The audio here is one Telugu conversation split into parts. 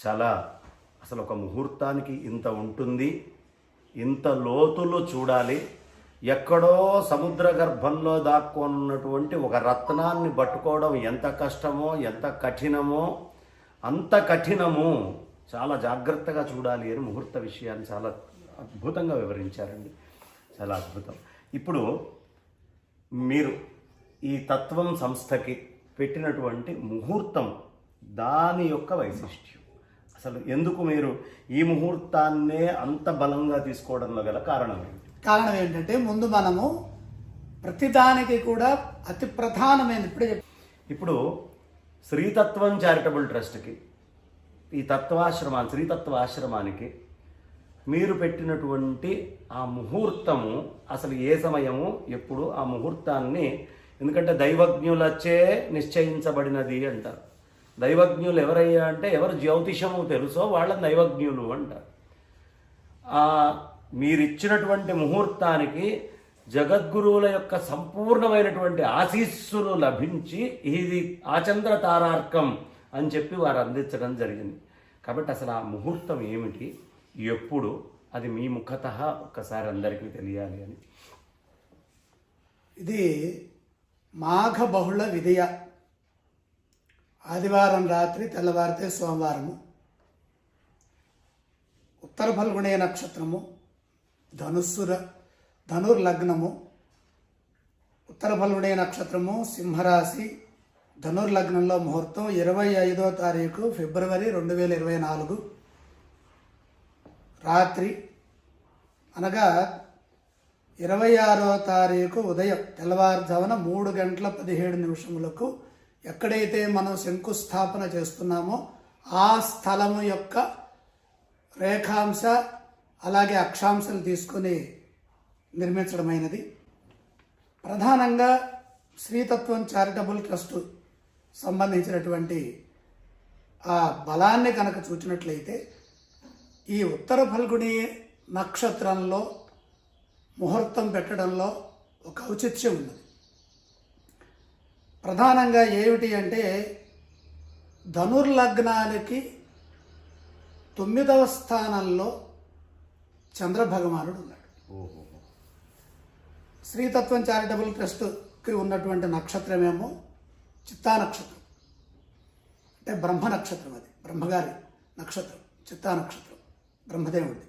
చాలా అసలు ఒక ముహూర్తానికి ఇంత ఉంటుంది, ఇంత లోతులో చూడాలి. ఎక్కడో సముద్ర గర్భంలో దాక్కున్నటువంటి ఒక రత్నాన్ని పట్టుకోవడం ఎంత కష్టమో, ఎంత కఠినమో, అంత కఠినము. చాలా జాగ్రత్తగా చూడాలి అని ముహూర్త విషయాన్ని చాలా అద్భుతంగా వివరించారండి. చాలా అద్భుతం. ఇప్పుడు మీరు ఈ తత్వం సంస్థకి పెట్టినటువంటి ముహూర్తం, దాని యొక్క వైశిష్ట్యం, అసలు ఎందుకు మీరు ఈ ముహూర్తాన్నే అంత బలంగా తీసుకోవడంలో గల కారణం ఏంటి? కారణం ఏంటంటే, ముందు మనము ప్రతిదానికి కూడా అతి ప్రధానమైనది ఇప్పుడు శ్రీతత్వం చారిటబుల్ ట్రస్ట్కి, ఈ శ్రీతత్వ ఆశ్రమానికి మీరు పెట్టినటువంటి ఆ ముహూర్తము అసలు ఏ సమయము, ఎప్పుడు ఆ ముహూర్తాన్ని, ఎందుకంటే దైవజ్ఞులచే నిశ్చయించబడినది అంటారు. దైవజ్ఞులు ఎవరయ్యా అంటే, ఎవరు జ్యోతిషము తెలుసో వాళ్ళని దైవజ్ఞులు అంటారు. మీరిచ్చినటువంటి ముహూర్తానికి జగద్గురువుల యొక్క సంపూర్ణమైనటువంటి ఆశీస్సులు లభించి ఇది ఆచంద్ర తారార్కం అని చెప్పి వారు అందించడం జరిగింది. కాబట్టి అసలు ఆ ముహూర్తం ఏమిటి, ఎప్పుడు, అది మీ ముఖతః ఒక్కసారి అందరికీ తెలియాలి అని. ఇది మాఘ బహుళ విదయ, ఆదివారం రాత్రి, తెల్లవారితే సోమవారము, ఉత్తర ఫల్గుణే నక్షత్రము, ధనుర్లగ్నము, ఉత్తర ఫల్గుణే నక్షత్రము, సింహరాశి, ధనుర్లగ్నంలో ముహూర్తం 25వ తారీఖు ఫిబ్రవరి 2024 రాత్రి, అనగా 26వ తారీఖు ఉదయం తెల్లవారుజామున 3:17 ఎక్కడైతే మనం శంకుస్థాపన చేస్తున్నామో ఆ స్థలము యొక్క రేఖాంశ అలాగే అక్షాంశాలు తీసుకొని నిర్మించడమైనది. ప్రధానంగా శ్రీతత్వం చారిటబుల్ ట్రస్ట్ సంబంధించినటువంటి ఆ బలాన్ని కనుక చూచినట్లయితే, ఈ ఉత్తర ఫల్గుణి నక్షత్రంలో ముహూర్తం పెట్టడంలో ఒక ఔచిత్యం ఉన్నది. ప్రధానంగా ఏమిటి అంటే, ధనుర్లగ్నానికి 9వ స్థానంలో చంద్రభగవానుడు ఉన్నాడు. శ్రీతత్వం చారిటబుల్ ట్రస్ట్కి ఉన్నటువంటి నక్షత్రమేమో చిత్తా నక్షత్రం, అంటే బ్రహ్మ నక్షత్రం. అది బ్రహ్మగారి నక్షత్రం, చిత్తా నక్షత్రం, బ్రహ్మదేవుడి.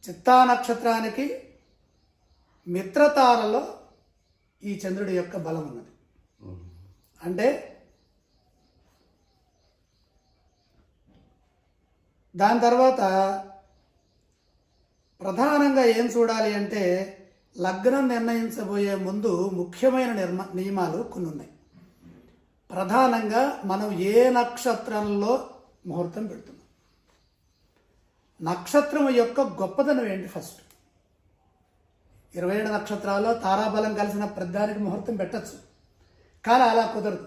చిత్తా నక్షత్రానికి మిత్రతారలో ఈ చంద్రుడి యొక్క బలం ఉన్నది. అంటే దాని తర్వాత ప్రధానంగా ఏం చూడాలి అంటే, లగ్నం నిర్ణయించబోయే ముందు ముఖ్యమైన నియమాలు కొన్ని ఉన్నాయి. ప్రధానంగా మనం ఏ నక్షత్రంలో ముహూర్తం పెడుతున్నాం, నక్షత్రం యొక్క గొప్పదనం ఏంటి. ఫస్ట్ 27 నక్షత్రాల్లో తారాబలం కలిసిన ప్రతిదానికి ముహూర్తం పెట్టచ్చు, కానీ అలా కుదరదు.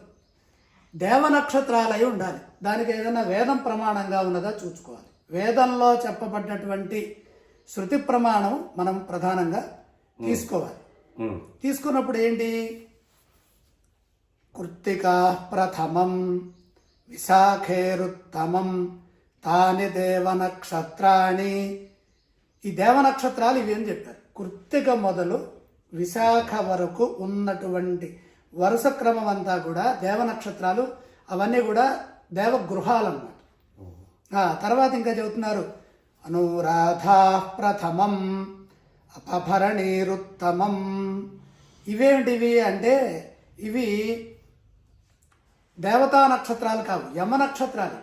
దేవ నక్షత్రాలు అయి ఉండాలి. దానికి ఏదైనా వేదం ప్రమాణంగా ఉన్నదా చూసుకోవాలి. వేదంలో చెప్పబడ్డటువంటి శృతి ప్రమాణం మనం ప్రధానంగా తీసుకోవాలి. తీసుకున్నప్పుడు ఏంటి, కృత్తికా ప్రథమం విశాఖేరుత్తమం తాని దేవ నక్షత్రాన్ని. ఈ దేవ నక్షత్రాలు ఇవి అని చెప్పారు. కృత్తిక మొదలు విశాఖ వరకు ఉన్నటువంటి వరుస క్రమం అంతా కూడా దేవ నక్షత్రాలు. అవన్నీ కూడా దేవగృహాలు అన్నమాట. తర్వాత ఇంకా చెబుతున్నారు, అనురాధా ప్రథమం అపభరణీరుత్తమం. ఇవేమిటివి అంటే, ఇవి దేవతా నక్షత్రాలు కావు, యమ నక్షత్రాలు.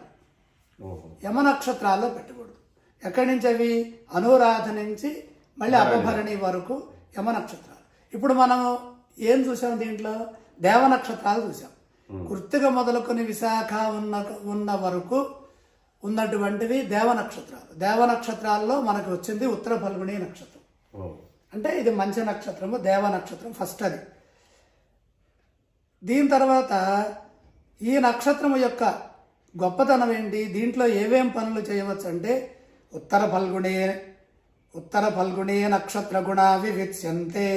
యమ నక్షత్రాల్లో పెట్టకూడదు. ఎక్కడి నుంచి అవి, అనురాధ నుంచి మళ్ళీ అపభరణి వరకు యమ నక్షత్రాలు. ఇప్పుడు మనం ఏం చూసాం దీంట్లో, దేవ నక్షత్రాలు చూసాం. కృత్తిక మొదలుకొని విశాఖ ఉన్న వరకు ఉన్నటువంటివి దేవ నక్షత్రాలు. దేవ నక్షత్రాల్లో మనకు వచ్చింది ఉత్తర ఫల్గుణి నక్షత్రం. అంటే ఇది మంచి నక్షత్రము, దేవ నక్షత్రం ఫస్ట్. అది దీని తర్వాత ఈ నక్షత్రము యొక్క గొప్పతనం ఏంటి, దీంట్లో ఏవేం పనులు చేయవచ్చు అంటే, ఉత్తర ఫల్గుణే నక్షత్ర గుణ వివిచ్యంతే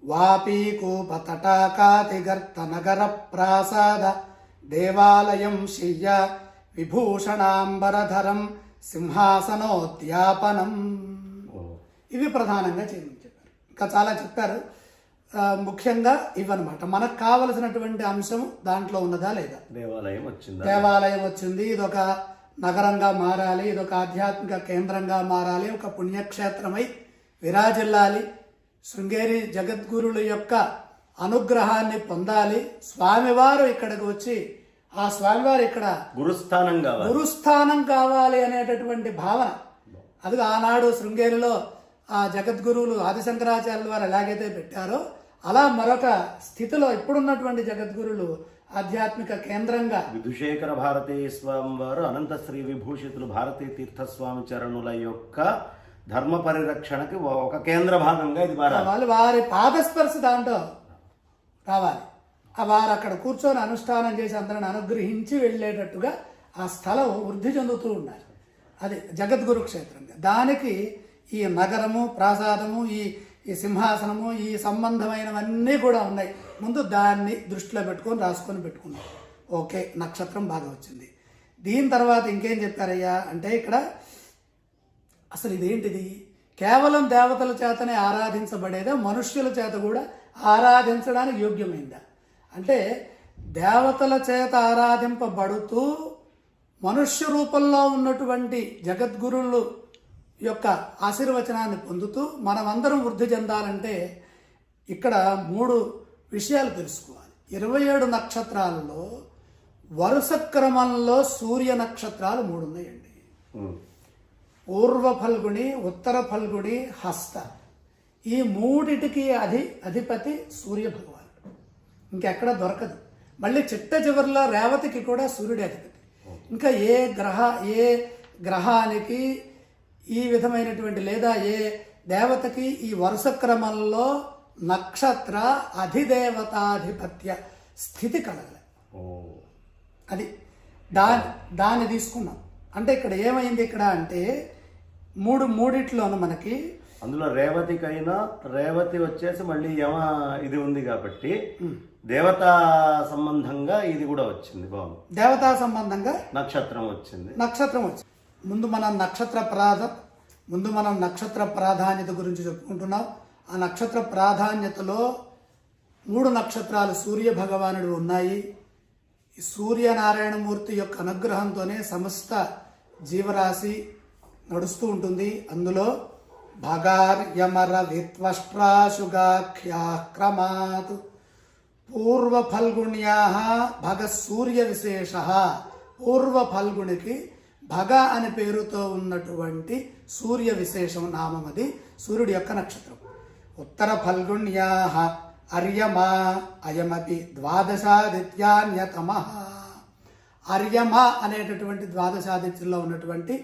వాపీకూప తటాకాతి గర్త నగర ప్రాసాద దేవాలయం శయ్య విభూషణాంబరధరం సింహాసనోద్యాపనం. ఇవి ప్రధానంగా చేయమని చెప్పారు. ఇంకా చాలా చెప్పారు. ముఖ్యంగా ఇవన్నమాట మనకు కావలసినటువంటి అంశం దాంట్లో ఉన్నదా లేదా. దేవాలయం వచ్చింది, ఇదొక నగరంగా మారాలి, ఇదొక ఆధ్యాత్మిక కేంద్రంగా మారాలి, ఒక పుణ్యక్షేత్రమై విరాజిల్లాలి, శృంగేరి జగద్గురుల యొక్క అనుగ్రహాన్ని పొందాలి, స్వామివారు ఇక్కడికి వచ్చి ఆ స్వామివారు ఇక్కడ గురుస్థానం కావాలి అనేటటువంటి భావన. అది ఆనాడు శృంగేరిలో ఆ జగద్గురువులు ఆదిశంకరాచార్యుల వారు ఎలాగైతే పెట్టారో అలా మరొక స్థితిలో ఇప్పుడున్నటువంటి జగద్గురులు ఆధ్యాత్మిక కేంద్రంగా విధుశేఖర భారతీయ స్వామి వారు అనంత శ్రీ విభూషితులు భారతీ తీర్థస్వామి చరణుల యొక్క ధర్మ పరిరక్షణకి ఒక కేంద్ర భాగంగా ఇది మారాలి. వారి పాదస్పర్శ దాంట్లో రావాలి. వారు అక్కడ కూర్చొని అనుష్ఠానం చేసి అందరిని అనుగ్రహించి వెళ్ళేటట్టుగా ఆ స్థలం వృద్ధి చెందుతూ ఉండాలి. అది జగద్గురు క్షేత్రంగా. దానికి ఈ నగరము, ప్రాసాదము, ఈ సింహాసనము, ఈ సంబంధమైనవన్నీ కూడా ఉన్నాయి. ముందు దాన్ని దృష్టిలో పెట్టుకొని రాసుకొని పెట్టుకున్నాం. ఓకే, నక్షత్రం బాగా వచ్చింది. దీని తర్వాత ఇంకేం చెప్పారయ్యా అంటే ఇక్కడ అసలు ఇదేంటిది, కేవలం దేవతల చేతనే ఆరాధించబడేదా, మనుష్యుల చేత కూడా ఆరాధించడానికి యోగ్యమైందా అంటే దేవతల చేత ఆరాధింపబడుతూ మనుష్య రూపంలో ఉన్నటువంటి జగద్గురులు యొక్క ఆశీర్వచనాన్ని పొందుతూ మనమందరం వృద్ధి చెందాలంటే ఇక్కడ 3 విషయాలు తెలుసుకోవాలి. 27 నక్షత్రాలలో వరుస క్రమంలో సూర్య నక్షత్రాలు 3 ఉన్నాయండి. పూర్వ ఫల్గుణి, ఉత్తర ఫల్గుణి, హస్త. ఈ 3టికి అధిపతి సూర్య భగవానుడు. ఇంకెక్కడ దొరకదు. మళ్ళీ చిట్ట చివరిలో రేవతికి కూడా సూర్యుడి అధిపతి. ఇంకా ఏ గ్రహానికి ఈ విధమైనటువంటి లేదా ఏ దేవతకి ఈ వరుస క్రమంలో నక్షత్ర అధిదేవతాధిపత్య స్థితి కలగలే. అది దాన్ని తీసుకున్నాం. అంటే ఇక్కడ ఏమైంది ఇక్కడ అంటే మూడిట్లోనూ మనకి అందులో రేవతికైనా రేవతి వచ్చేసి మళ్ళీ ఇది ఉంది కాబట్టి దేవతా సంబంధంగా ఇది కూడా వచ్చింది. బాగుంది. దేవతా సంబంధంగా నక్షత్రం వచ్చింది. ముందు మనం నక్షత్ర ప్రాధాన్యత గురించి చెప్పుకుంటున్నాం. ఆ నక్షత్ర ప్రాధాన్యతలో 3 నక్షత్రాలు సూర్య భగవానుడు ఉన్నాయి. ఈ సూర్యనారాయణమూర్తి యొక్క అనుగ్రహంతోనే సమస్త జీవరాశి నడుస్తూ ఉంటుంది. అందులో భగార్యమర విత్వష్ట్రాశుగాఖ్యా క్రమాత్ పూర్వ ఫల్గుణ్యా భగ సూర్య విశేష. పూర్వ ఫల్గునికి భగ అని పేరుతో ఉన్నటువంటి సూర్య విశేషం నామం. అది సూర్యుడి యొక్క నక్షత్రం. ఉత్తర ఫల్గుణ్యా అర్యమా అయమపి ద్వాదశాదిత్యాన్యతమ. అర్యమ అనేటటువంటి ద్వాదశాదిత్యంలో ఉన్నటువంటి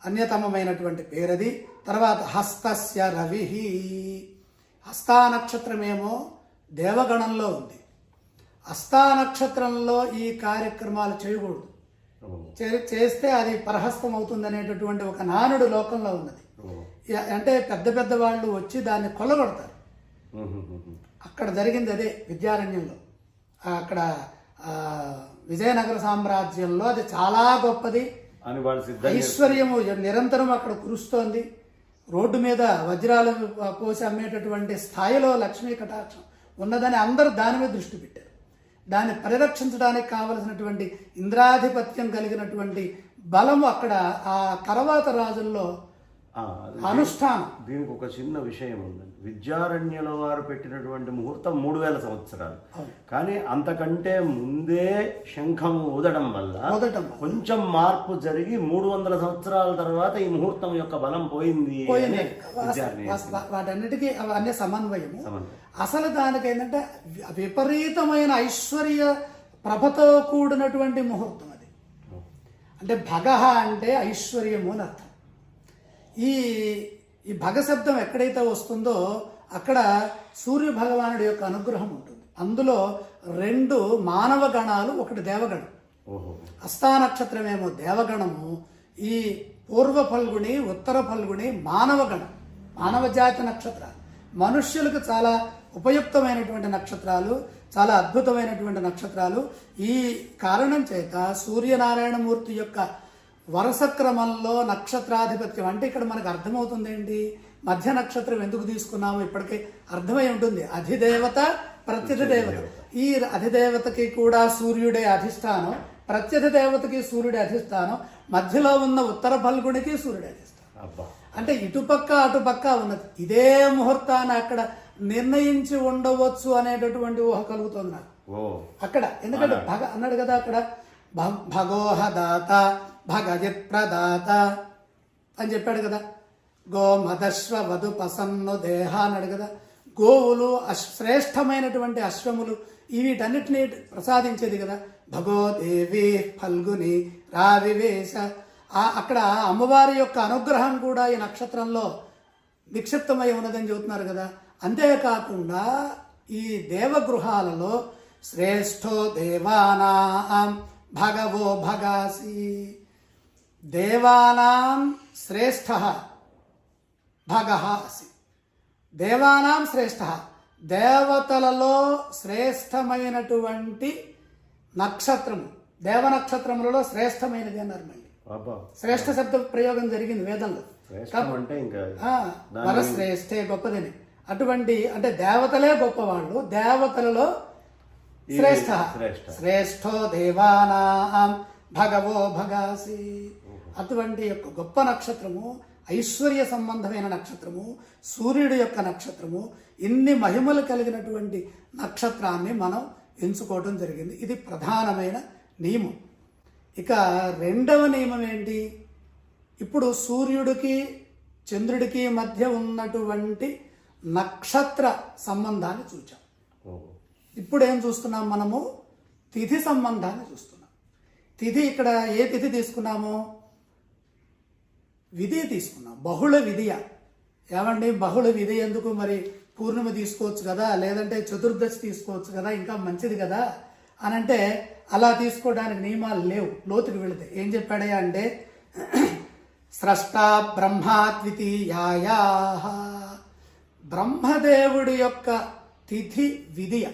అన్యతమమైనటువంటి పేరది. తర్వాత హస్తస్య రవి. హస్తా నక్షత్రమేమో దేవగణంలో ఉంది. హస్తా నక్షత్రంలో ఈ కార్యక్రమాలు చేయకూడదు. చేస్తే అది పరహస్తం అవుతుంది అనేటటువంటి ఒక నానుడు లోకంలో ఉన్నది. అంటే పెద్ద వాళ్ళు వచ్చి దాన్ని కొల్లగొడతారు. అక్కడ జరిగింది అదే విద్యారణ్యంలో. అక్కడ విజయనగర సామ్రాజ్యంలో అది చాలా గొప్పది. ఐశ్వర్యము నిరంతరం అక్కడ కురుస్తోంది. రోడ్డు మీద వజ్రాలు పోసి అమ్మేటటువంటి స్థాయిలో లక్ష్మీ కటాక్షం ఉన్నదని అందరూ దాని మీద దృష్టి పెట్టారు. దాన్ని పరిరక్షించడానికి కావలసినటువంటి ఇంద్రాధిపత్యం కలిగినటువంటి బలము అక్కడ ఆ తర్వాత రాజుల్లో అనుష్ఠానం. దీనికి ఒక చిన్న విషయం ఉందండి. విద్యారణ్యుల వారు పెట్టినటువంటి ముహూర్తం 3000 సంవత్సరాలు. కానీ అంతకంటే ముందే శంఖం ఊదడం వల్ల కొంచెం మార్పు జరిగి 300 సంవత్సరాల తర్వాత ఈ ముహూర్తం యొక్క బలం పోయింది. వాటన్నిటికీ అవన్నీ సమన్వయము. అసలు దానికి ఏంటంటే విపరీతమైన ఐశ్వర్య ప్రభతో కూడినటువంటి ముహూర్తం అది. అంటే భగహ అంటే ఐశ్వర్యము అని అర్థం. ఈ భగ శబ్దం ఎక్కడైతే వస్తుందో అక్కడ సూర్య భగవానుడి యొక్క అనుగ్రహం ఉంటుంది. అందులో 2 మానవ గణాలు, ఒకటి దేవగణం. హస్తా నక్షత్రమేమో దేవగణము, ఈ పూర్వ ఫల్గుణి, ఉత్తర ఫల్గుణి మానవ గణం, మానవ జాతి నక్షత్రాలు. మనుష్యులకు చాలా ఉపయుక్తమైనటువంటి నక్షత్రాలు, చాలా అద్భుతమైనటువంటి నక్షత్రాలు. ఈ కారణం చేత సూర్యనారాయణమూర్తి యొక్క వరుస క్రమంలో నక్షత్రాధిపత్యం అంటే ఇక్కడ మనకు అర్థమవుతుంది ఏంటి, మధ్య నక్షత్రం ఎందుకు తీసుకున్నాము ఇప్పటికే అర్థమై ఉంటుంది. అధిదేవత ప్రత్యధి దేవత, ఈ అధిదేవతకి కూడా సూర్యుడే అధిష్టానం, ప్రత్యధి దేవతకి సూర్యుడే అధిష్టానం, మధ్యలో ఉన్న ఉత్తర ఫల్గునికి సూర్యుడే అధిష్టానం. అంటే ఇటుపక్క అటుపక్క ఉన్నది. ఇదే ముహూర్తాన్ని అక్కడ నిర్ణయించి ఉండవచ్చు అనేటటువంటి ఊహ కలుగుతుంది నాకు అక్కడ. ఎందుకంటే అన్నాడు కదా అక్కడ భగోహ దాత భగజిత్ ప్రదాత అని చెప్పాడు కదా. గోమదశ్వ వధు పసన్ను దేహ అన్నాడు కదా. గోవులు శ్రేష్టమైనటువంటి అశ్వములు వీటన్నిటినీ ప్రసాదించేది కదా. భగో దేవి ఫల్గుని రావివేశ, అక్కడ అమ్మవారి యొక్క అనుగ్రహం కూడా ఈ నక్షత్రంలో నిక్షిప్తమై ఉన్నదని చెబుతున్నారు కదా. అంతేకాకుండా ఈ దేవగృహాలలో శ్రేష్ఠో దేవానాం భగవో భగాసి, దేవానాం శ్రేష్ఠ భగః అసి, దేవానాం శ్రేష్ఠ, దేవతలలో శ్రేష్టమైనటువంటి నక్షత్రము, దేవ నక్షత్రములలో శ్రేష్టమైనది అన్నారు. మళ్ళీ శ్రేష్ఠ శబ్ద ప్రయోగం జరిగింది వేదంలో. వరశ్రేష్ఠే గొప్పదని, అటువంటి అంటే దేవతలే గొప్పవాళ్ళు, దేవతలలో శ్రేష్ఠ శ్రేష్ఠో దేవానాం భగవో భగాసి. అటువంటి యొక్క గొప్ప నక్షత్రము, ఐశ్వర్య సంబంధమైన నక్షత్రము, సూర్యుడి యొక్క నక్షత్రము, ఇన్ని మహిమలు కలిగినటువంటి నక్షత్రాన్ని మనం ఎంచుకోవడం జరిగింది. ఇది ప్రధానమైన నియమం. ఇక రెండవ నియమం ఏంటి, ఇప్పుడు సూర్యుడికి చంద్రుడికి మధ్య ఉన్నటువంటి నక్షత్ర సంబంధాన్ని చూచాం. ఇప్పుడు ఏం చూస్తున్నాం మనము, తిథి సంబంధాన్ని చూస్తున్నాం. తిథి ఇక్కడ ఏ తిథి తీసుకున్నాము, విధియ తీసుకున్నాం, బహుళ విధియ. ఏమండి బహుళ విధి ఎందుకు, మరి పూర్ణిమ తీసుకోవచ్చు కదా, లేదంటే చతుర్దశి తీసుకోవచ్చు కదా, ఇంకా మంచిది కదా అని అంటే అలా తీసుకోవడానికి నియమాలు లేవు. లోతుకి వెళితే ఏం చెప్పాడయ్యా అంటే స్రష్టా బ్రహ్మా ద్వితీయాయా, బ్రహ్మదేవుడి యొక్క తిథి విధియ.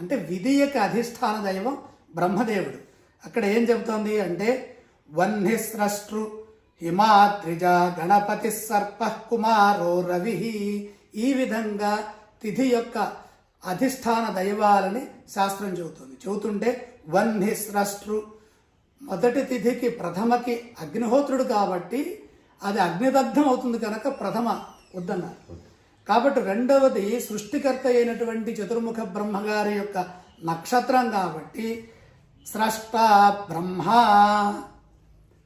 అంటే విధియకు అధిష్టాన దైవం బ్రహ్మదేవుడు. అక్కడ ఏం చెబుతోంది అంటే వహ్ని స్రష్టృ హిమాద్రిజ గణపతి సర్ప కుమారో రవి. ఈ విధంగా తిథి యొక్క అధిష్టాన దైవాలని శాస్త్రం చెబుతుంటే వహ్ని స్రష్టృ, మొదటి తిథికి ప్రథమకి అగ్నిహోత్రుడు కాబట్టి అది అగ్నిదగ్ధం అవుతుంది కనుక ప్రథమ వద్దన్నారు. కాబట్టి రెండవది సృష్టికర్త అయినటువంటి చతుర్ముఖ బ్రహ్మగారి యొక్క నక్షత్రం కాబట్టి స్రష్ట బ్రహ్మ.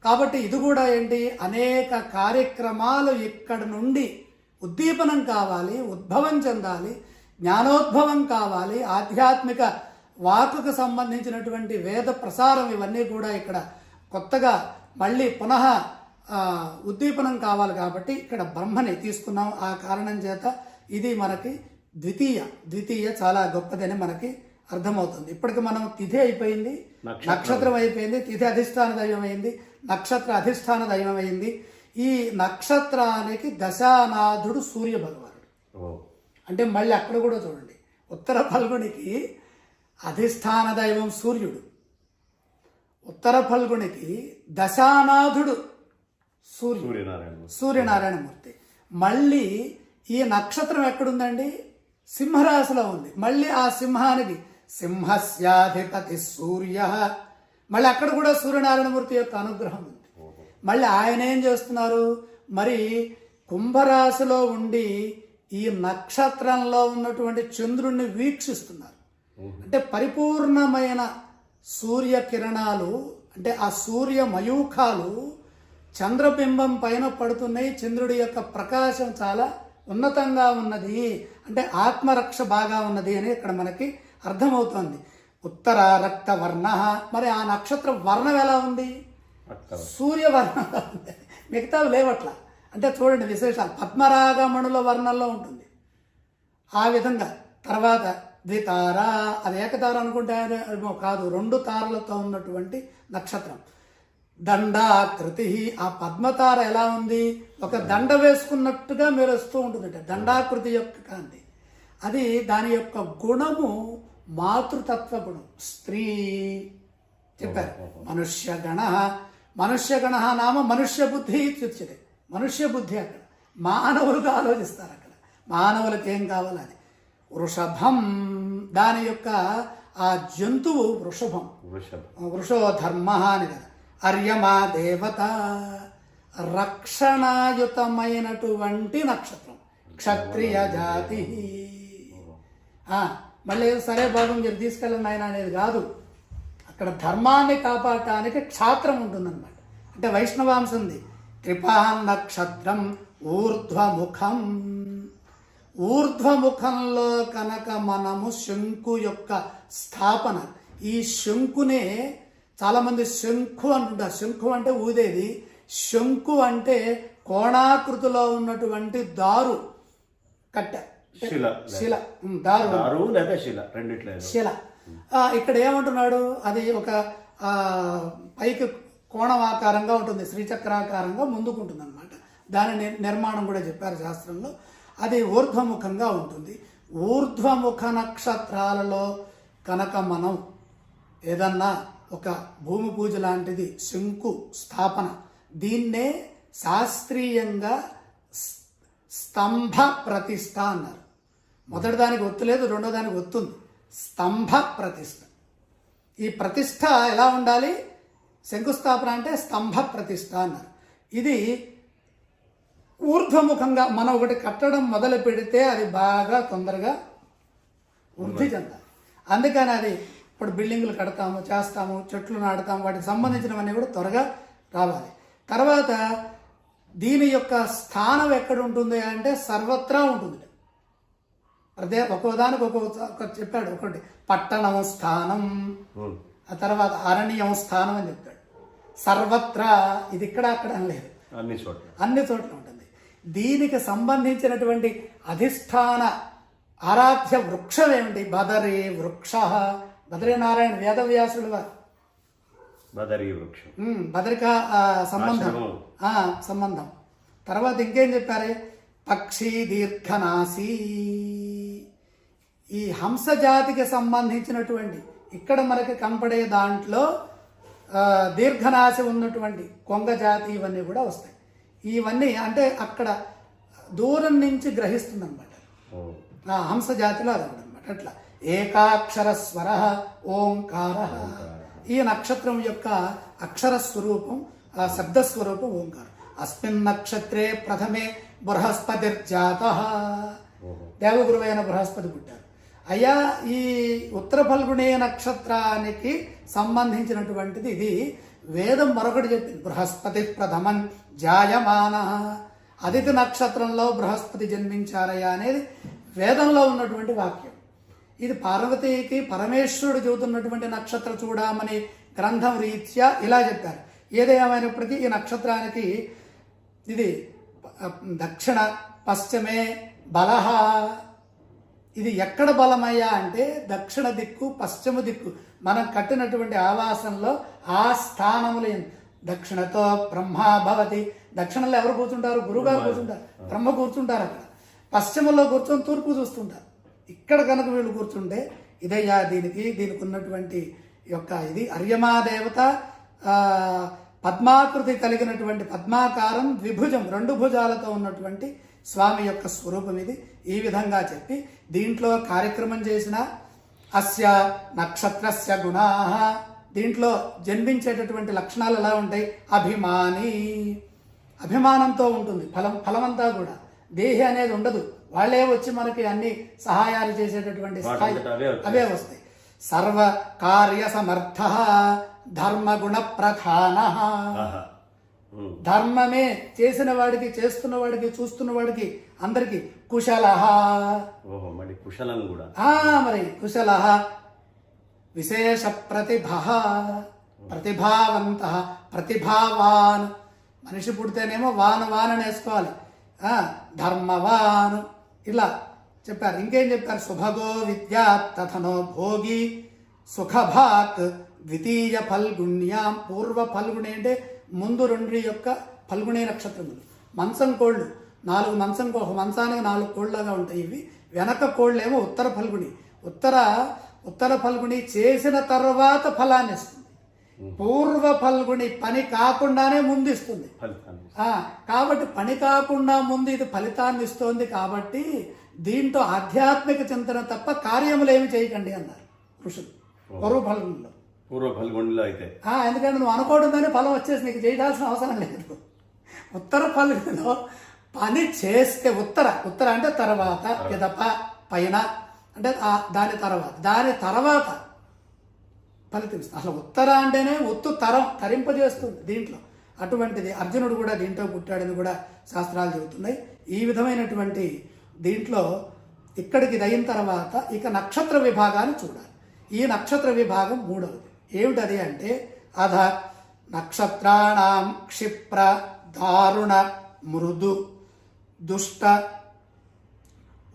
కాబట్టి ఇది కూడా ఏంటి, అనేక కార్యక్రమాలు ఇక్కడ నుండి ఉద్దీపనం కావాలి, ఉద్భవం చెందాలి, జ్ఞానోద్భవం కావాలి, ఆధ్యాత్మిక వాకుకు సంబంధించినటువంటి వేద ప్రసారం, ఇవన్నీ కూడా ఇక్కడ కొత్తగా మళ్ళీ పునః ఉద్దీపనం కావాలి. కాబట్టి ఇక్కడ బ్రహ్మని తీసుకున్నాం. ఆ కారణం చేత ఇది మనకి ద్వితీయ చాలా గొప్పదని మనకి అర్థమవుతుంది. ఇప్పటికి మనం తిథి అయిపోయింది, నక్షత్రం అయిపోయింది, తిథి అధిష్టాన దైవం అయింది, నక్షత్ర అధిష్టాన దైవం అయింది. ఈ నక్షత్రానికి దశానాథుడు సూర్య భగవానుడు. అంటే మళ్ళీ అక్కడ కూడా చూడండి, ఉత్తర ఫల్గునికి అధిష్టాన దైవం సూర్యుడు, ఉత్తర ఫల్గునికి దశానాథుడు సూర్యనారాయణమూర్తి. మళ్ళీ ఈ నక్షత్రం ఎక్కడుందండి, సింహరాశిలో ఉంది. మళ్ళీ ఆ సింహానికి సింహస్యాధిపతి సూర్య, మళ్ళీ అక్కడ కూడా సూర్యనారాయణమూర్తి యొక్క అనుగ్రహం ఉంది. మళ్ళీ ఆయన ఏం చేస్తున్నారు, మరి కుంభరాశిలో ఉండి ఈ నక్షత్రంలో ఉన్నటువంటి చంద్రుణ్ణి వీక్షిస్తున్నారు. అంటే పరిపూర్ణమైన సూర్య కిరణాలు, అంటే ఆ సూర్య మయూఖాలు చంద్రబింబం పైన పడుతున్నాయి. చంద్రుడి యొక్క ప్రకాశం చాలా ఉన్నతంగా ఉన్నది, అంటే ఆత్మరక్ష బాగా ఉన్నది అని ఇక్కడ మనకి అర్థమవుతుంది. ఉత్తర రక్త వర్ణ, మరి ఆ నక్షత్ర వర్ణం ఎలా ఉంది, సూర్యవర్ణం ఉంది, మిగతావి లేవట్లా. అంటే చూడండి విశేషాలు, పద్మరాగమణుల వర్ణంలో ఉంటుంది ఆ విధంగా. తర్వాత ద్వితార, అది ఏకతార అనుకుంటే కాదు, 2 తారలతో ఉన్నటువంటి నక్షత్రం. దండాకృతి, ఆ పద్మతార ఎలా ఉంది, ఒక దండ వేసుకున్నట్టుగా మెరుస్తూ ఉంటుంది, దండాకృతి యొక్క కాంతి. అది దాని యొక్క గుణము మాతృతత్వ గుణం, స్త్రీ చెప్పారు. మనుష్యగణ నామ మనుష్య బుద్ధి ఇత్యుచ్యతే. మనుష్య బుద్ధి అక్కడ మానవులుగా ఆలోచిస్తారు. అక్కడ మానవులకి ఏం కావాలని. వృషభం దాని యొక్క ఆ జంతువు వృషభం, వృషో ధర్మ అని కదా. అర్యమా దేవత రక్షణాయుతమైనటువంటి నక్షత్రం, క్షత్రియ జాతి. మళ్ళీ సరే బాబు మీరు తీసుకెళ్ళండి ఆయన అనేది కాదు. అక్కడ ధర్మాన్ని కాపాడటానికి క్షాత్రం ఉంటుందన్నమాట. అంటే వైష్ణవాంశంది. కృపాన్ నక్షత్రం ఊర్ధ్వముఖం. ఊర్ధ్వముఖంలో కనుక మనము శంకు యొక్క స్థాపన, ఈ శంకునే చాలామంది శంఖు అంటుంటారు. శంఖు అంటే ఊదేది, శంకు అంటే కోణాకృతిలో ఉన్నటువంటి దారు కట్టె, శిల, దారు లేదా శిల. ఇక్కడ ఏమంటున్నాడు, అది ఒక పైకి కోణం ఆకారంగా ఉంటుంది, శ్రీచక్రాకారంగా ముందుకుంటుంది అనమాట. దాని నిర్మాణం కూడా చెప్పారు శాస్త్రంలో. అది ఊర్ధ్వముఖంగా ఉంటుంది. ఊర్ధ్వముఖ నక్షత్రాలలో కనుక మనం ఏదన్నా ఒక భూమి పూజ లాంటిది శంకు స్థాపన, దీన్నే శాస్త్రీయంగా స్తంభ ప్రతిష్ఠ అన్నారు. మొదటి దానికి ఒత్తు లేదు, రెండో దానికి ఒత్తుంది. స్తంభ ప్రతిష్ఠ. ఈ ప్రతిష్ఠ ఎలా ఉండాలి? శంకుస్థాపన అంటే స్తంభ ప్రతిష్ఠ అన్నారు. ఇది ఊర్ధ్వముఖంగా మనం ఒకటి కట్టడం మొదలు పెడితే అది బాగా తొందరగా వృద్ధి చెందాలి. అందుకని అది ఇప్పుడు బిల్డింగులు కడతాము, చేస్తాము, చెట్లు నాటుతాము, వాటికి సంబంధించినవన్నీ కూడా త్వరగా రావాలి. తర్వాత దీని యొక్క స్థానం ఎక్కడ ఉంటుంది అంటే సర్వత్రా ఉంటుంది. అదే ఒక్కోదానికి ఒక్కొక్క చెప్పాడు. ఒకటి పట్టణం స్థానం, ఆ తర్వాత అరణ్యం స్థానం అని చెప్తాడు. సర్వత్రా ఇది ఇక్కడ అక్కడ అని లేదు, అన్ని చోట్ల ఉంటుంది. దీనికి సంబంధించినటువంటి అధిష్టాన ఆరాధ్య వృక్షం ఏమిటి? బదరీ వృక్ష. బదరీనారాయణ వేదవ్యాసుడు వారు బదరీ వృక్షం, బదరికా సంబంధం. తర్వాత ఇంకేం చెప్పారే? పక్షి దీర్ఘనాసి. ఈ హంస జాతికి సంబంధించినటువంటి ఇక్కడ మనకి కనపడే దాంట్లో దీర్ఘనాసి ఉన్నటువంటి కొంగ జాతి ఇవన్నీ కూడా వస్తాయి. ఇవన్నీ అంటే అక్కడ దూరం నుంచి గ్రహిస్తుంది అనమాట. హంస జాతిలో అదనమాట. అట్లా ఏకాక్షర స్వర ఓంకార. ఈ నక్షత్రం యొక్క అక్షర స్వరూపం, శబ్దస్వరూపం ఓంకారం. అస్మిన్ నక్షత్రే ప్రథమే బృహస్పతిర్జాత. దేవగురువైన బృహస్పతి పుట్టారు. అయ్యా ఈ ఉత్తర ఫల్గుణే నక్షత్రానికి సంబంధించినటువంటిది ఇది. వేదం మరొకటి చెప్పింది, బృహస్పతి ప్రథమన్ జాయమాన. అదితి నక్షత్రంలో బృహస్పతి జన్మించారయ్యా అనేది వేదంలో ఉన్నటువంటి వాక్యం. ఇది పార్వతీకి పరమేశ్వరుడు చెబుతున్నటువంటి నక్షత్ర చూడమని గ్రంథం రీత్యా ఇలా చెప్పారు. ఏదేమైనప్పటికీ ఈ నక్షత్రానికి ఇది దక్షిణ పశ్చిమే బలహ. ఇది ఎక్కడ బలమయ్యా అంటే దక్షిణ దిక్కు, పశ్చిమ దిక్కు. మనం కట్టినటువంటి ఆవాసంలో ఆ స్థానములు. దక్షిణతో బ్రహ్మ భవతి. దక్షిణంలో ఎవరు కూర్చుంటారు? గురువుగారు కూర్చుంటారు, బ్రహ్మ కూర్చుంటారు. అక్కడ పశ్చిమంలో కూర్చొని తూర్పు చూస్తుంటారు. ఇక్కడ కనుక వీళ్ళు కూర్చుంటే ఇదయ్యా దీనికి ఉన్నటువంటి యొక్క ఇది అర్యమా దేవత. పద్మాకృతి కలిగినటువంటి పద్మాకారం, ద్విభుజం, రెండు భుజాలతో ఉన్నటువంటి స్వామి యొక్క స్వరూపం ఇది. ఈ విధంగా చెప్పి దీంట్లో కార్యక్రమం చేసిన అస్య నక్షత్రస్య గుణా. దీంట్లో జన్మించేటటువంటి లక్షణాలు ఎలా ఉంటాయి? అభిమాని, అభిమానంతో ఉంటుంది. ఫలమంతా కూడా దేహి అనేది ఉండదు. వాళ్ళే వచ్చి మనకి అన్ని సహాయాలు చేసేటటువంటి స్థాయి అవే వస్తాయి. సర్వ కార్య సమర్థ ధర్మగుణ ప్రధాన. ధర్మమే చేసిన వాడికి, చేస్తున్న వాడికి, చూస్తున్న వాడికి అందరికి కుశల. మరి కుశల విశేష ప్రతిభ, ప్రతిభావంత, ప్రతిభావాన్. మనిషి పుడితేనేమో వాన్ వేసుకోవాలి. ధర్మవాన్ ఇలా చెప్పారు. ఇంకేం చెప్పారు? శుభగో విద్యా తథనో భోగి సుఖభాక్ ద్వితీయ ఫల్గుణ్యాం. పూర్వ ఫల్గుణి అంటే ముందు రెండు యొక్క ఫల్గుణి నక్షత్రములు. మంచం కోళ్ళు 4 మంచానికి 4 కోళ్ళలాగా ఉంటాయి. ఇవి వెనక కోళ్ళేమో ఉత్తర ఫల్గుణి. ఉత్తర ఫల్గుణి చేసిన తర్వాత ఫలాన్ని ఇస్తుంది. పూర్వ ఫల్గుణి పని కాకుండానే ముందు ఇస్తుంది. కాబట్టి పని కాకుండా ముందు ఇది ఫలితాన్ని ఇస్తోంది. కాబట్టి దీంతో ఆధ్యాత్మిక చింతన తప్ప కార్యములు ఏమి చేయకండి అన్నారు ఋషులు పూర్వ ఫల్గుణిలో అయితే. ఎందుకంటే నువ్వు అనుకోవడంతోనే ఫలం వచ్చేసి నీకు చేయాల్సిన అవసరం లేదు. ఉత్తర ఫల్గుణిలో పని చేస్తే ఉత్తర అంటే తర్వాత, పిదప పైన అంటే దాని తర్వాత ఫలితం. అసలు ఉత్తర అంటేనే తరింపజేస్తుంది దీంట్లో. అటువంటిది అర్జునుడు కూడా దీంట్లో పుట్టాడని కూడా శాస్త్రాలు చెబుతున్నాయి. ఈ విధమైనటువంటి దీంట్లో ఇక్కడికి అయిన తర్వాత ఇక నక్షత్ర విభాగాన్ని చూడాలి. ఈ నక్షత్ర విభాగం మూడవది. ఏమిటది అంటే అధ నక్షత్రాణం క్షిప్ర దారుణ మృదు దుష్ట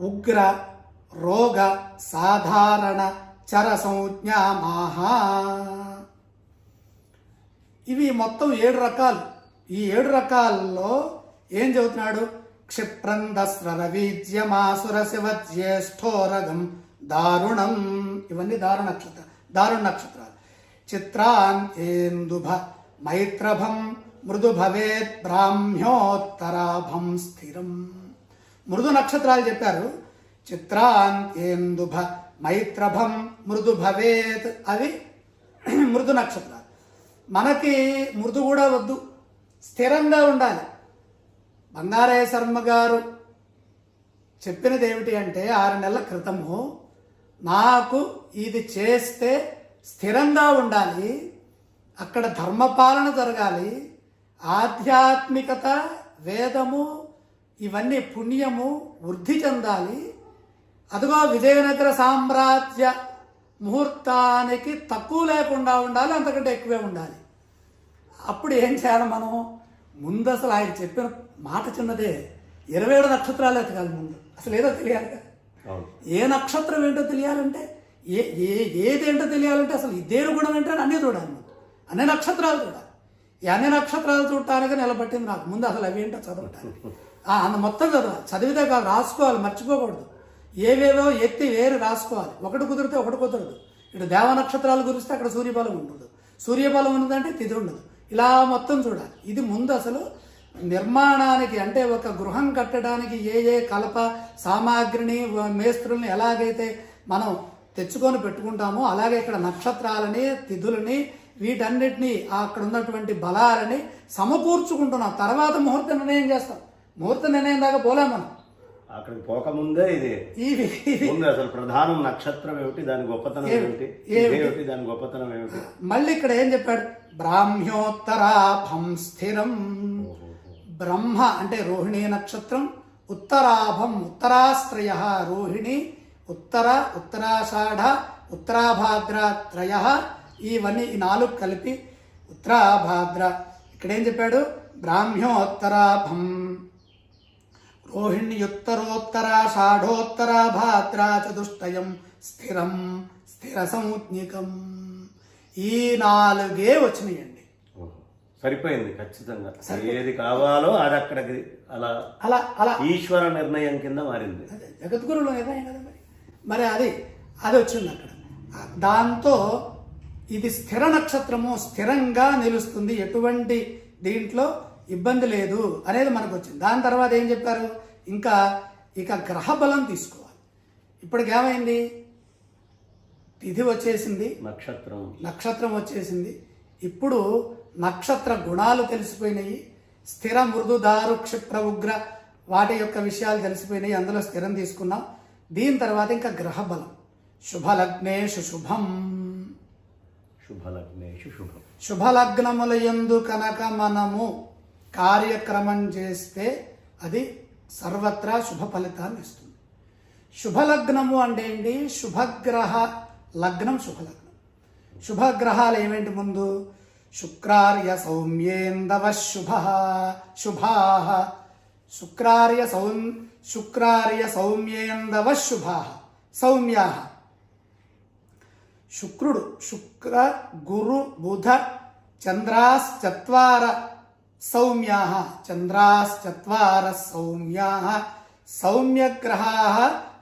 ఉగ్ర రోగ సాధారణ చర సంజ్ఞామాహ. ఇవి మొత్తం 7 రకాలు. ఈ 7 రకాల్లో ఏం చెబుతున్నాడు? క్షిప్రందస్ర వీజ్యమాసుర శివ జ్యేష్ఠోరగం దారుణం. ఇవన్నీ దారుణ నక్షత్రాలు. చిత్రాంతేందుభ మైత్రభం మృదు భవేత్ బ్రాహ్మ్యోత్తరాభం స్థిరం. మృదు నక్షత్రాలు చెప్పారు. చిత్రాంతేందుభ మైత్రభం మృదు భవేత్ అవి మృదు నక్షత్రాలు. మనకి మృదు కూడా వద్దు, స్థిరంగా ఉండాలి. బంగారయ్య శర్మ గారు చెప్పినది ఏమిటి అంటే 6 నెలల క్రితము నాకు ఇది చేస్తే స్థిరంగా ఉండాలి, అక్కడ ధర్మపాలన జరగాలి, ఆధ్యాత్మికత వేదము ఇవన్నీ పుణ్యము వృద్ధి చెందాలి. అదిగో విజయనగర సామ్రాజ్య ముహూర్తానికి తక్కువ లేకుండా ఉండాలి, అంతకంటే ఎక్కువే ఉండాలి. అప్పుడు ఏం చేయాలి మనం? ముందు అసలు ఆయన చెప్పిన మాట చిన్నదే, 27 నక్షత్రాలు ఎతకాలి. ముందు అసలు ఏదో తెలియాలి కదా. ఏ నక్షత్రం ఏంటో తెలియాలంటే ఏదేంటో తెలియాలంటే అసలు దేని గుణం ఏంటో అన్నీ చూడాలి. ముందు అన్ని నక్షత్రాలు చూడాలి. ఈ అన్ని నక్షత్రాలు చూడటానికి నిలబట్టింది నాకు. ముందు అసలు అవి ఏంటో చదవటానికి అన్న మొత్తం చదవాలి. చదివితే కాదు, రాసుకోవాలి, మర్చిపోకూడదు. ఏవేవో ఎత్తి వేరు రాసుకోవాలి. ఒకటి కుదిరితే ఒకటి కుదరదు. ఇటు దేవ నక్షత్రాలు గురిస్తే అక్కడ సూర్యబలం ఉండదు, సూర్యబలం ఉన్నదంటే తిథి ఉండదు. ఇలా మొత్తం చూడాలి. ఇది ముందు అసలు నిర్మాణానికి అంటే ఒక గృహం కట్టడానికి ఏ కలప సామాగ్రిని మేస్త్రుల్ని ఎలాగైతే మనం తెచ్చుకొని పెట్టుకుంటామో అలాగే ఇక్కడ నక్షత్రాలని తిథులని వీటన్నిటినీ అక్కడ ఉన్నటువంటి బలాలని సమకూర్చుకుంటున్నాం. తర్వాత ముహూర్త నిర్ణయం చేస్తాం. ముహూర్త నిర్ణయం దాకా పోలేం మనం. అక్కడికి పోకముందే ఇది అసలు ప్రధానం నక్షత్రం ఏమిటి, దాని గొప్పతనం ఏమిటి, దాని గొప్పతనం ఏమిటి. మళ్ళీ ఇక్కడ ఏం చెప్పాడు? బ్రాహ్మ్యోత్తరాభం స్థిరం. బ్రహ్మ అంటే రోహిణీ నక్షత్రం, ఉత్తరాభం ఉత్తరాశ్రయ రోహిణి ఉత్తరాషాఢ ఉత్తరాభాద్ర త్రయ. ఇవన్నీ ఈ 4 కలిపి ఉత్తరాభాద్ర. ఇక్కడేం చెప్పాడు? బ్రాహ్మ్యోత్తరాభం రోహిణ్యుత్తరోత్తరాషాఢోత్తరాభాద్రా చతుష్టయం స్థిరం స్థిర సంజ్ఞికం. ఈ 4 వచ్చినాయండి. సరిపోయింది. ఖచ్చితంగా ఏది కావాలో అది అక్కడికి అలా అలా అలా ఈశ్వర నిర్ణయం కింద మారింది. జగద్గురువుల నిర్ణయం కదా మరి అది వచ్చింది అక్కడ. దాంతో ఇది స్థిర నక్షత్రము, స్థిరంగా నిలుస్తుంది, ఎటువంటి దీంట్లో ఇబ్బంది లేదు అనేది మనకు వచ్చింది. దాని తర్వాత ఏం చెప్పారు? ఇక గ్రహ బలం తీసుకోవాలి. ఇప్పటికి ఏమైంది? తిథి వచ్చేసింది, నక్షత్రం వచ్చేసింది. ఇప్పుడు నక్షత్ర గుణాలు తెలిసిపోయినాయి. స్థిర మృదు దారు క్షిప్ర ఉగ్ర వాటి యొక్క విషయాలు తెలిసిపోయినాయి. అందులో స్థిరం తీసుకున్నాం. దీని తర్వాత ఇంకా గ్రహ బలం. శుభలగ్నేషు శుభం. శుభలగ్నముల యందు కనుక మనము కార్యక్రమం చేస్తే అది సర్వత్రా శుభ ఫలితాన్ని ఇస్తుంది. శుభలగ్నము అంటే ఏంటి? శుభగ్రహ లగ్నం శుభలగ్నం. శుభగ్రహాలు ఏమేంటి? ముందు శుక్రార్య సౌమ్యేందవ శుభా శుక్రార్య సౌమ్యేందవ శుభా సౌమ్యా. శుక్రుడు శుక్ర గురు బుధ చంద్రాశ్చత్వార సౌమ్యాః సౌమ్యగ్రహాః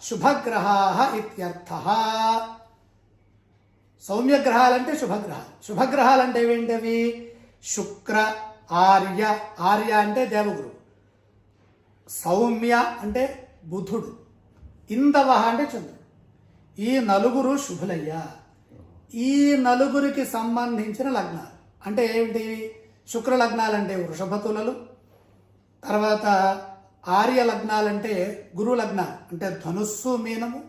శుభగ్రహాః ఇత్యర్థః. సౌమ్యగ్రహాలంటే శుభగ్రహాలు. శుభగ్రహాలంటే ఏంటవి? శుక్ర, ఆర్య. ఆర్య అంటే దేవగురు. సౌమ్య అంటే బుధుడు. ఇందవ అంటే చంద్రుడు. ఈ నలుగురు శుభులయ్యా. ఈ నలుగురికి సంబంధించిన లగ్నాలు అంటే ఏమిటి? శుక్ర లగ్నాలంటే వృషభతులలు, తర్వాత ఆర్య లగ్నాలంటే గురు లగ్నాలు అంటే ధనుస్సు, మీనము.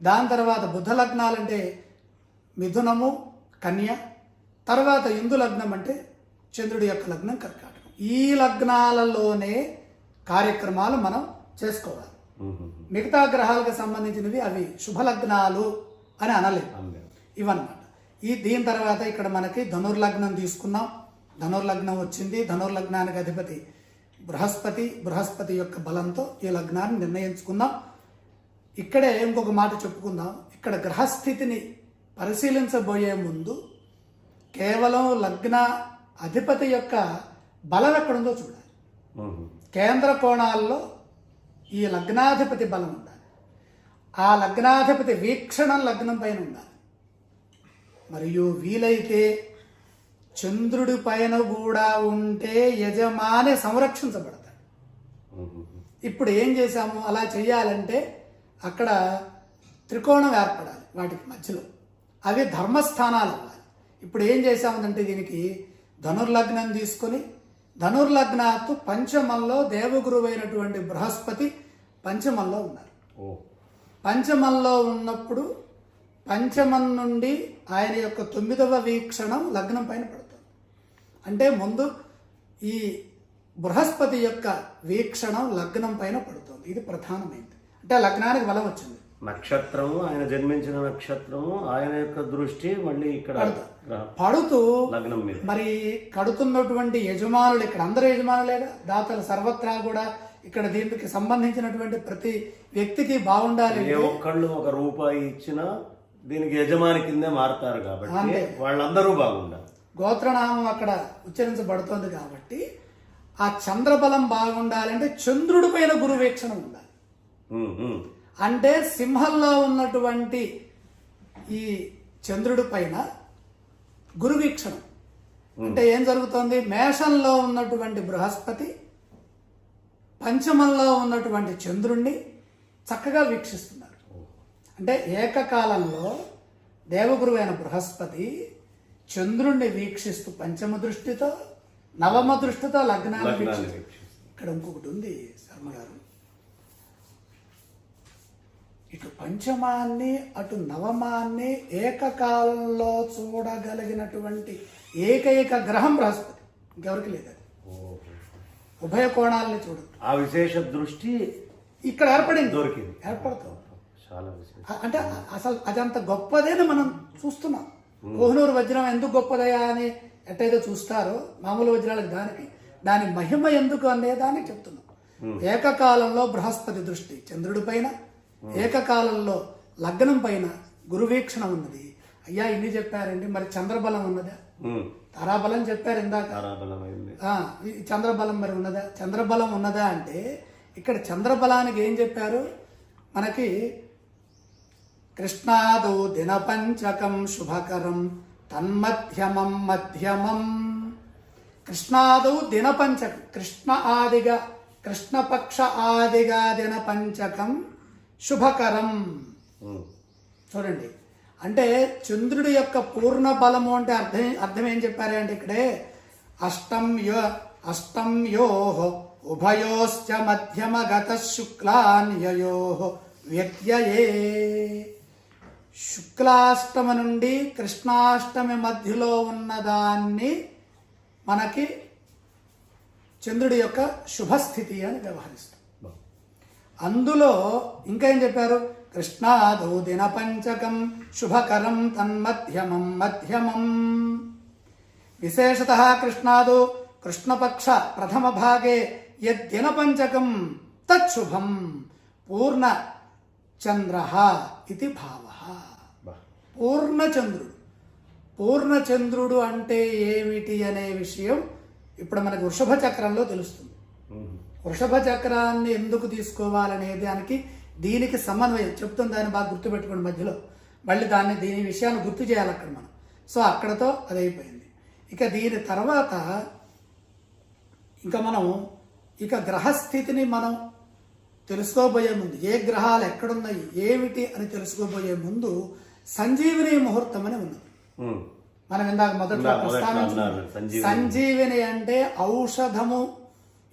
దాని తర్వాత బుధ లగ్నాలంటే మిథునము, కన్య. తర్వాత ఇందు లగ్నం అంటే చంద్రుడి యొక్క లగ్నం కర్కాటకం. ఈ లగ్నాలలోనే కార్యక్రమాలు మనం చేసుకోవాలి. మిగతా గ్రహాలకు సంబంధించినవి అవి శుభలగ్నాలు అని అనలేదు. ఇవన్నమాట. దీని తర్వాత ఇక్కడ మనకి ధనుర్లగ్నం తీసుకున్నాం. ధనుర్లగ్నం వచ్చింది. ధనుర్లగ్నానికి అధిపతి బృహస్పతి. బృహస్పతి యొక్క బలంతో ఈ లగ్నాన్ని నిర్ణయించుకున్నాం. ఇక్కడే ఇంకొక మాట చెప్పుకుందాం. ఇక్కడ గ్రహస్థితిని పరిశీలించబోయే ముందు కేవలం లగ్న అధిపతి యొక్క బలం ఎక్కడుందో చూడాలి. కేంద్ర కోణాల్లో ఈ లగ్నాధిపతి బలం ఉండాలి. ఆ లగ్నాధిపతి వీక్షణం లగ్నం పైన ఉండాలి. మరియు వీలైతే చంద్రుడి పైన కూడా ఉంటే యజమాని సంరక్షించబడతాడు. ఇప్పుడు ఏం చేశాము? అలా చేయాలంటే అక్కడ త్రికోణం ఏర్పడాలి వాటికి మధ్యలో. అవి ధర్మస్థానాలు అవ్వాలి. ఇప్పుడు ఏం చేశామంటే దీనికి ధనుర్లగ్నం తీసుకొని ధనుర్లగ్నాత్తు పంచమంలో దేవగురువు అయినటువంటి బృహస్పతి పంచమంలో ఉన్నారు. పంచమంలో ఉన్నప్పుడు పంచమం నుండి ఆయన యొక్క 9వ వీక్షణం లగ్నం పైన పడుతుంది. అంటే ముందు ఈ బృహస్పతి యొక్క వీక్షణం లగ్నం పైన పడుతుంది. ఇది ప్రధానమైనది. అంటే లగ్నానికి బలం వచ్చింది. నక్షత్రము, ఆయన జన్మించిన నక్షత్రము, ఆయన యొక్క దృష్టి మళ్ళీ ఇక్కడ పడుతూ లగ్నం మీద. మరి కడుతున్నటువంటి యజమానులు ఇక్కడ అందరూ యజమానులేగా. దాతలు సర్వత్రా కూడా ఇక్కడ దీనికి సంబంధించినటువంటి ప్రతి వ్యక్తికి బాగుండాలి. ఏ ఒక్కళ్ళు ఒక రూపాయి ఇచ్చినా దీనికి యజమాని కిందే మారుతారు కాబట్టి వాళ్ళందరూ బాగుండాలి. గోత్రనామం అక్కడ ఉచ్చరించబడుతోంది కాబట్టి ఆ చంద్రబలం బాగుండాలంటే చంద్రుడి పైన గురు వీక్షణ ఉండాలి. అంటే సింహంలో ఉన్నటువంటి ఈ చంద్రుడి పైన గురు వీక్షణం అంటే ఏం జరుగుతోంది? మేషంలో ఉన్నటువంటి బృహస్పతి పంచమంలో ఉన్నటువంటి చంద్రుణ్ణి చక్కగా వీక్షిస్తున్నారు. అంటే ఏకకాలంలో దేవగురువు అయిన బృహస్పతి చంద్రుణ్ణి వీక్షిస్తూ పంచమ దృష్టితో, నవమ దృష్టితో లగ్నాన్ని వీక్షిస్తారు. ఇక్కడ ఇంకొకటి ఉంది శర్మ గారు. ఇటు పంచమాన్ని అటు నవమాన్ని ఏకకాలంలో చూడగలిగినటువంటి ఏకైక గ్రహం బృహస్పతి. ఇంకెవరికి లేదు. అది ఉభయ కోణాలని చూడదు. ఆ విశేష దృష్టి ఇక్కడ ఏర్పడింది, దొరికింది, ఏర్పడుతుంది. చాలా విశేషం. అంటే అసలు అదంత గొప్పదేని మనం చూస్తున్నాం. కోహినూరు వజ్రం ఎందుకు గొప్పదయా అని ఎట్టయితే చూస్తారో మామూలు వజ్రాలకు దాని మహిమ ఎందుకు అనేదాన్ని చెప్తున్నాం. ఏకకాలంలో బృహస్పతి దృష్టి చంద్రుడి పైన, ఏకకాలంలో లగ్నం పైన గురువీక్షణ ఉన్నది. అయ్యా ఇన్ని చెప్పారండి, మరి చంద్రబలం ఉన్నదా? తారాబలం చెప్పారు ఇందాక. చంద్రబలం మరి ఉన్నదా? చంద్రబలం ఉన్నదా అంటే ఇక్కడ చంద్రబలానికి ఏం చెప్పారు మనకి? కృష్ణాదౌ దినపంచకం శుభకరం తన్మధ్యమం మధ్యమం. కృష్ణాదౌ దినపంచకం, కృష్ణ ఆదిగా కృష్ణపక్ష ఆదిగా దినపంచకం శుభకరం. చూడండి, అంటే చంద్రుడి యొక్క పూర్ణ బలము అంటే అర్థం ఏం చెప్పారు అంటే ఇక్కడే అష్టంయో ఉభయోశ్చ మధ్యమగత శుక్లాన్యయో వ్యత్యయే. శుక్లాష్టమ నుండి కృష్ణాష్టమి మధ్యలో ఉన్నదాన్ని మనకి చంద్రుడి యొక్క శుభస్థితి అని వ్యవహరిస్తాం. అందులో ఇంకా ఏం చెప్పారు? కృష్ణాదౌ దినపంచకం శుభకరం తన్మధ్యమం మధ్యమం. విశేషతః కృష్ణాదౌ కృష్ణపక్ష ప్రథమ భాగే యద్దినపంచకం తచ్చుభం పూర్ణ చంద్రః ఇది భావః. పూర్ణచంద్రుడు. పూర్ణచంద్రుడు అంటే ఏమిటి అనే విషయం ఇప్పుడు మనకు వృషభ చక్రంలో తెలుస్తుంది. వృషభ చక్రాన్ని ఎందుకు తీసుకోవాలనే దానికి దీనికి సమన్వయం చెప్తుంది, దాన్ని బాగా గుర్తుపెట్టుకోండి మధ్యలో. మళ్ళీ దీని విషయాన్ని గుర్తు చేయాలి అక్కడ మనం. సో అక్కడతో అది అయిపోయింది. ఇక దీని తర్వాత ఇంకా మనం గ్రహస్థితిని మనం తెలుసుకోబోయే ముందు, ఏ గ్రహాలు ఎక్కడున్నాయి ఏమిటి అని తెలుసుకోబోయే ముందు సంజీవిని ముహూర్తం అని ఉన్నది. మనం ఇందాక మొదట్లో ప్రస్తావించాం. సంజీవిని అంటే ఔషధము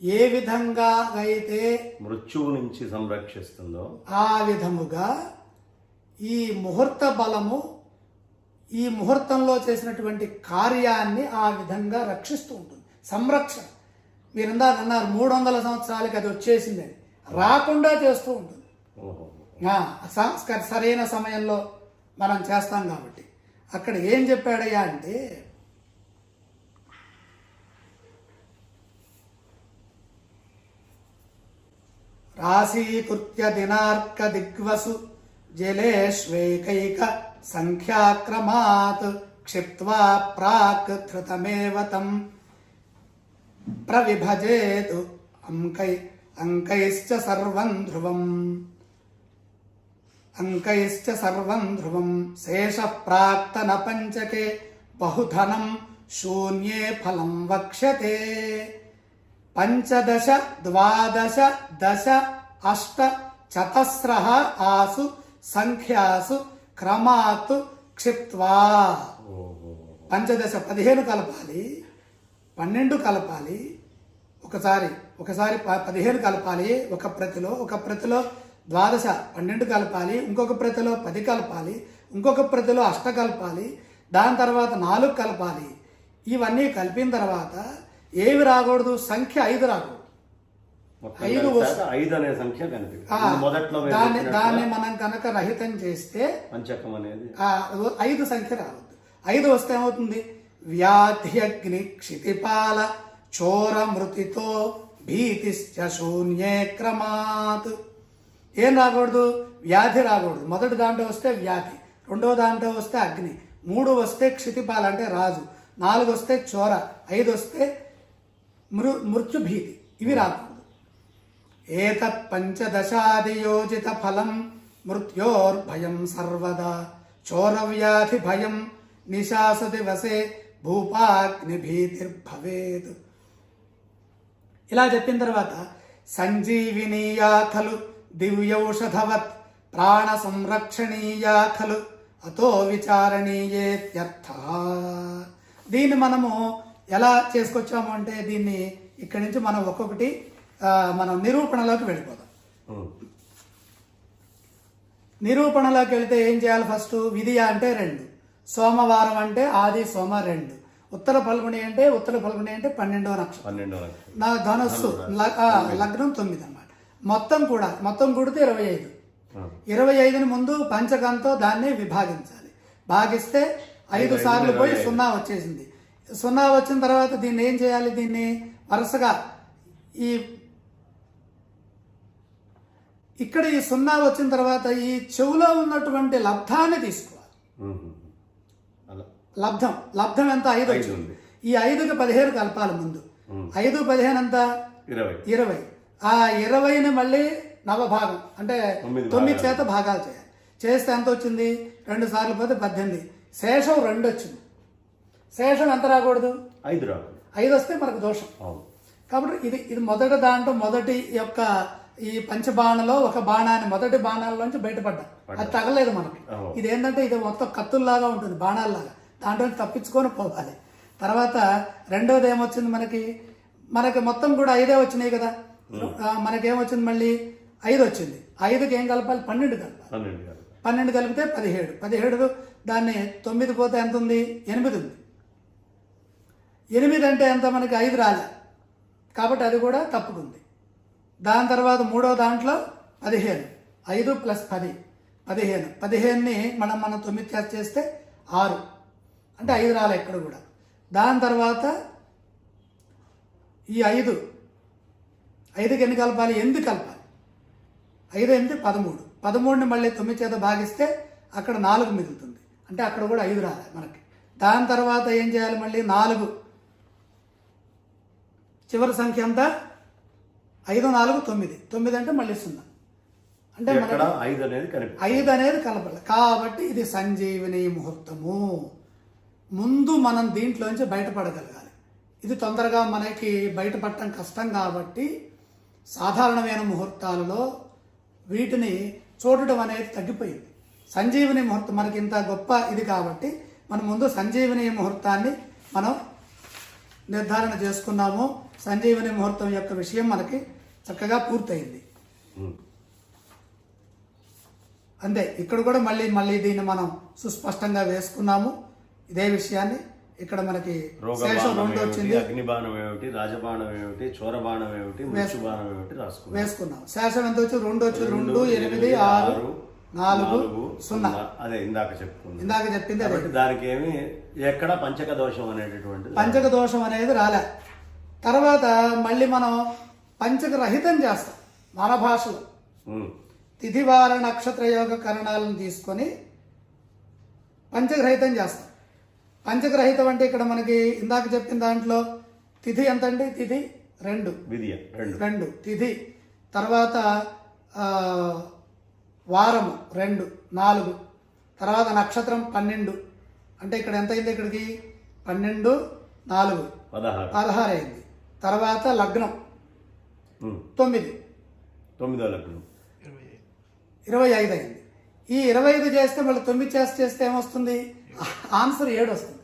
ఏ విధంగా అయితే మృత్యువు నుంచి సంరక్షిస్తుందో ఆ విధముగా ఈ ముహూర్త బలము ఈ ముహూర్తంలో చేసినటువంటి కార్యాన్ని ఆ విధంగా రక్షిస్తూ ఉంటుంది. సంరక్షణ, మీరు ఇందాక అన్నారు 300 సంవత్సరాలకి అది వచ్చేసింది అని, రాకుండా చేస్తూ ఉంటుంది. సరైన సమయంలో మనం చేస్తాం కాబట్టి. అక్కడ ఏం చెప్పాడయ్యా అంటే, రాశీకృత్య దినార్క దిగ్వసు జలేష్వేకైక సంఖ్యాక్రమాత్ క్షిప్త్వా ప్రాక్ ధృతమేవ తం ప్రవిభజేతు అంకైశ్చ సర్వం ధ్రువం శేష ప్రాక్తన పంచకే బహుధనం శూన్యే ఫలం వక్ష్యతే 15, 12, 10, 8 చతస్రః ఆసు సంఖ్యాసు క్రమాత్ క్షిప్త్వా. 15 కలపాలి, 12 కలపాలి, ఒకసారి 15 కలపాలి ఒక ప్రతిలో 12 12 కలపాలి, ఇంకొక ప్రతిలో 10 కలపాలి, ఇంకొక ప్రతిలో 8 కలపాలి, దాని తర్వాత 4 కలపాలి. ఇవన్నీ కలిపిన తర్వాత ఏవి రాకూడదు? సంఖ్య 5 రాకూడదు. 5 అనే సంఖ్య దాన్ని మనం కనుక రహితం చేస్తే పంచకం అనేది 5 సంఖ్య రావద్దు. 5 వస్తే ఏమవుతుంది? వ్యాధ్యగ్ని క్షితిపాల చోర మృతితో భీతిశ్చ శూన్యే క్రమాత్. ఏం రాకూడదు? వ్యాధి రాకూడదు. మొదటి దాంట్లో వస్తే వ్యాధి, రెండో దాంట్లో వస్తే అగ్ని, 3 వస్తే క్షితిపాల అంటే రాజు, 4 వస్తే చోర, 5 వస్తే మృత్యుభీతి. ఇవి రాకూడదు. ఏతత్ 15 యోజిత ఫలం మృత్యోర్భయం సర్వదా చోరవ్యాధి భయం నిశాస దివసే భూపాగ్ని భీతిర్భవేత్. ఇలా చెప్పిన తర్వాత సంజీవినీయా ఖలు దివ్యౌషధవత్ ప్రాణ సంరక్షణీయా ఖలు అతో విచారణీయేత్యర్థ. దీన్ని మనము ఎలా చేసుకొచ్చాము అంటే, దీన్ని ఇక్కడి నుంచి మనం ఒక్కొక్కటి మనం నిరూపణలోకి వెళ్ళిపోదాం. నిరూపణలోకి వెళితే ఏం చేయాలి? ఫస్ట్ విధియ అంటే 2, సోమవారం అంటే ఆది సోమ 2, ఉత్తర ఫల్గుణి అంటే 12వ నక్షత్రం, నా ధనస్సు లగ్నం 9 అన్నమాట. మొత్తం కూడితే 25. 25ని ముందు పంచకంతో దాన్ని విభాగించాలి. భాగిస్తే 5 సార్లు పోయి 0 వచ్చేసింది. 0 వచ్చిన తర్వాత దీన్ని ఏం చేయాలి? దీన్ని వరుసగా ఇక్కడ ఈ 0 వచ్చిన తర్వాత ఈ చెవులో ఉన్నటువంటి లబ్ధాన్ని తీసుకోవాలి. లబ్ధం ఎంత? 5 వచ్చింది. ఈ 5కి 15 కలపాలి ముందు. 5, 15 ఎంత? 20. ఆ 20ని మళ్ళీ నవభాగం అంటే 9 చేత భాగాలు చేయాలి. చేస్తే ఎంత వచ్చింది? 2 సార్లు పోతే 18. శేషం 2 వచ్చింది. శేషం ఎంత రాకూడదు? 5 రాకూడదు. 5 వస్తే మనకు దోషం. కాబట్టి ఇది మొదటి దాంట్లో మొదటి యొక్క ఈ పంచబాణలో ఒక బాణాన్ని మొదటి బాణాల్లోంచి బయటపడ్డా, అది తగలేదు మనకి. ఇదేంటంటే ఇది మొత్తం కత్తుల్లాగా ఉంటుంది, బాణాల్లాగా, దాంట్లో తప్పించుకొని పోవాలి. తర్వాత రెండోది ఏమొచ్చింది? మనకి మొత్తం కూడా 5 వచ్చినాయి కదా. మనకేమొచ్చింది? మళ్ళీ 5 వచ్చింది. 5కి ఏం కలపాలి? 12 కలపాలి. 12 కలిపితే 17. 17 దాన్ని 9 పోతే ఎంత ఉంది? 8 ఉంది. 8 అంటే ఎంత? మనకి 5 రాలే కాబట్టి అది కూడా తప్పుకుంది. దాని తర్వాత మూడో దాంట్లో 15, 5 + 10 15. 15ని మనం 9 చేస్తే 6 అంటే 5 రాలే ఇక్కడ కూడా. దాని తర్వాత ఈ 5కి ఎన్ని కలపాలి? 8 కలపాలి. 5, 8, 13. 13ని మళ్ళీ 9 చేత భాగిస్తే అక్కడ 4 మిగులుతుంది, అంటే అక్కడ కూడా 5 రాలే మనకి. దాని తర్వాత ఏం చేయాలి? మళ్ళీ 4, చివరి సంఖ్య అంతా 5, 4, 9. 9 అంటే మళ్ళీ 0, అంటే ఎక్కడ 5 అనేది కనిపి 5 అనేది కనపడలేదు కాబట్టి ఇది సంజీవిని ముహూర్తము. ముందు మనం దీంట్లోంచి బయటపడగలగాలి. ఇది తొందరగా మనకి బయటపడటం కష్టం కాబట్టి సాధారణమైన ముహూర్తాలలో వీటిని చూడటం అనేది తగ్గిపోయింది. సంజీవిని ముహూర్తం మనకి ఇంత గొప్ప ఇది కాబట్టి మనం ముందు సంజీవిని ముహూర్తాన్ని మనం నిర్ధారణ చేసుకున్నాము. సంజీవిని ముహూర్తం యొక్క విషయం మనకి చక్కగా పూర్తయింది. అంతే. ఇక్కడ కూడా మళ్ళీ దీన్ని మనం సుస్పష్టంగా వేసుకున్నాము. ఇదే విషయాన్ని ఇక్కడ మనకి శేషం 2 వచ్చింది, అగ్నిబాణం ఏమిటి, రాజబాణం ఏమిటి, చోరబాణం ఏమిటి, మృత్యుబాణం ఏమిటి వేసుకున్నాం. శేషం ఎంత వచ్చి 2 వచ్చి 2, 8, 6, 4, 0. అదే ఇందాక చెప్పుకున్నాం. ఇందాక చెప్పింది అదే. దానికి ఏమి ఎక్కడ పంచక దోషం అనేటటువంటి పంచక దోషం అనేది రాలే. తర్వాత మళ్ళీ మనం పంచక రహితం చేస్తాం మన భాషలో. తిథివార నక్షత్ర యోగ కరణాలను తీసుకొని పంచగ్రహితం చేస్తాం. పంచగ్రహితం అంటే ఇక్కడ మనకి ఇందాక చెప్పిన దాంట్లో తిథి ఎంత అండి? తిథి 2, 2 తిథి. తర్వాత వారము 2, 4. తర్వాత నక్షత్రం 12. అంటే ఇక్కడ ఎంత అయింది? ఇక్కడికి 12, 4, 16 అయింది. తర్వాత లగ్నం 9, 9వ లగ్నం 25 అయింది. ఈ 25 చేస్తే మళ్ళీ 9 చేస్తే ఏమొస్తుంది? ఆన్సర్ 7 వస్తుంది.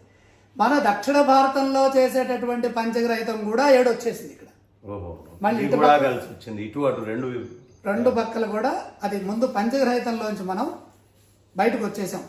మన దక్షిణ భారతంలో చేసేటటువంటి పంచగ్రహితం కూడా 7 వచ్చేసింది ఇక్కడ. మళ్ళీ ఇటు అటు 2 పక్కలు కూడా అది ముందు పంచగ్రహితంలోంచి మనం బయటకు వచ్చేసాం.